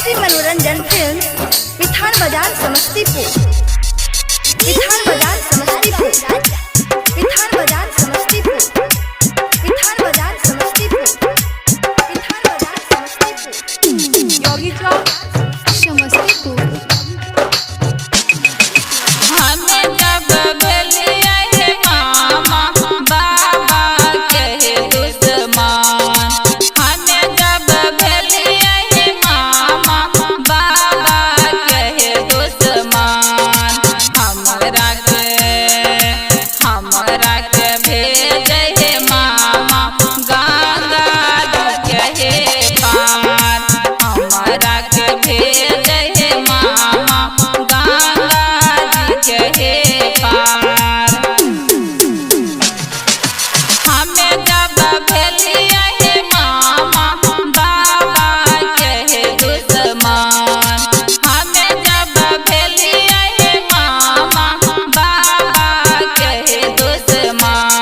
PST मनोरंजन film विधान बाजार समस्तीपुर। विधान बाजार समस्तीपुर। विधान बाजार समस्तीपुर। विधान बाजार समस्तीपुर। विधान बाजार समस्तीपुर। योगी चौक समस्तीपुर। हमें जब भलिया है मामा बाबा कहे दुश्मन, हमें जब भलिया है मामा बाबा कहे दुश्मन, हमरा के भेजे है मामा गंगा कहे पार, हमरा के भेजे है मामा गंगा कहे पार। हमें जब भलिया है मामा बाबा कहे दुश्मन, हमें जब भलिया है मामा बाबा कहे दुश्मन,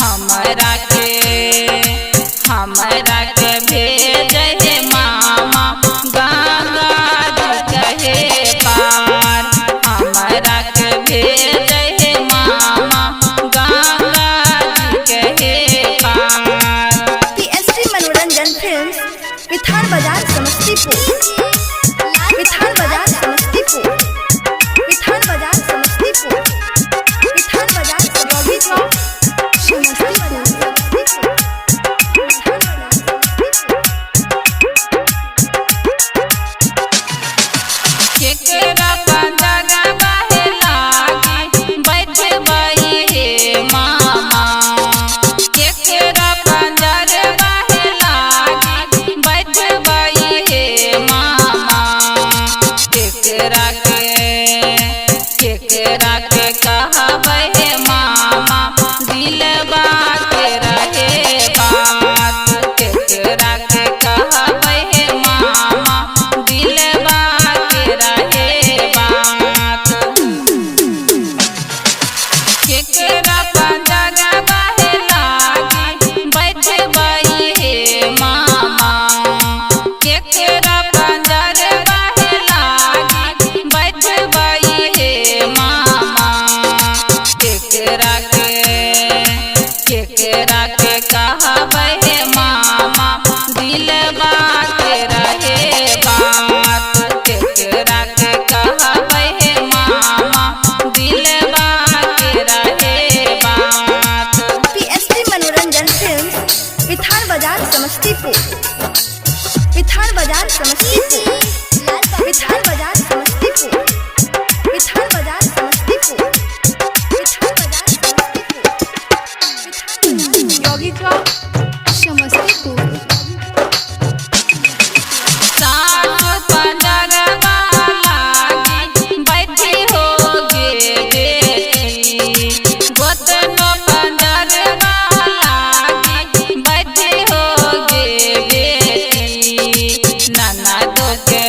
हमरा के भेजे है मामा गंगा कहे पार, हमरा के भेजे है मामा गंगा कहे पार। पीएसटी मनोरंजन फिल्म विधान बाजार समस्तीपुर। विधान बाजार समस्तीपुर। विधान बाजार समस्तीपुर। विधान बाजार योगी चौक समस्तीपुर। केकरा पंजरवा है लागी बैठबई हे मामा, केकरा पंजरवा है लागी बैठबई हे मामा, केकरा के कहबै हे मामा दिलबा के रहे बात, केकरा के कहबै हे मामा दिलबा के रहे बात। केकरा पंजरवा है लागी बैठबई हे मामा, केकरा पंजरवा है लागी बैठबई हे मामा, केकरा के कहबै हे मामा दिलबा के रहे बात, केकरा के कहबै हे मामा दिलबा के रहे बात। पीएसटी मनोरंजन फिल्म विधान बाजार समस्तीपुर। विधान बाजार समस्तीपुर। विधान बाजार समस्तीपुर। विधान बाजार समस्तीपुर। विधान बाजार समस्तीपुर। योगी चौक समस्तीपुर। सास पंजरवा लागी बैठी होगे बेटी, गोतनो पंजरवा लागी बैठी होगे बेटी, ननदो के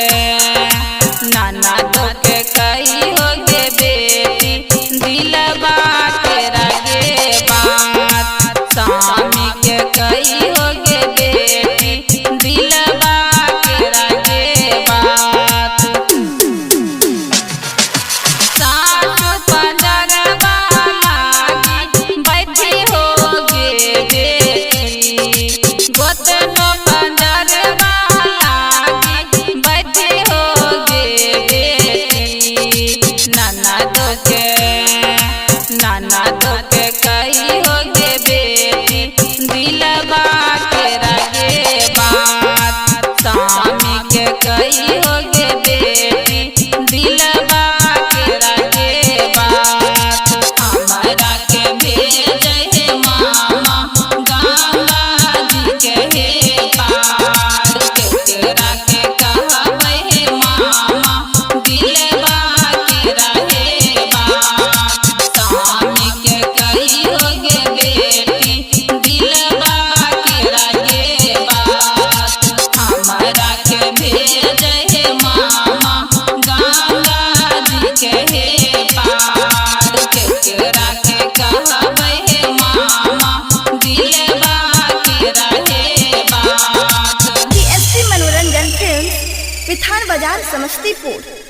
विठान बाजार समस्तीपुर।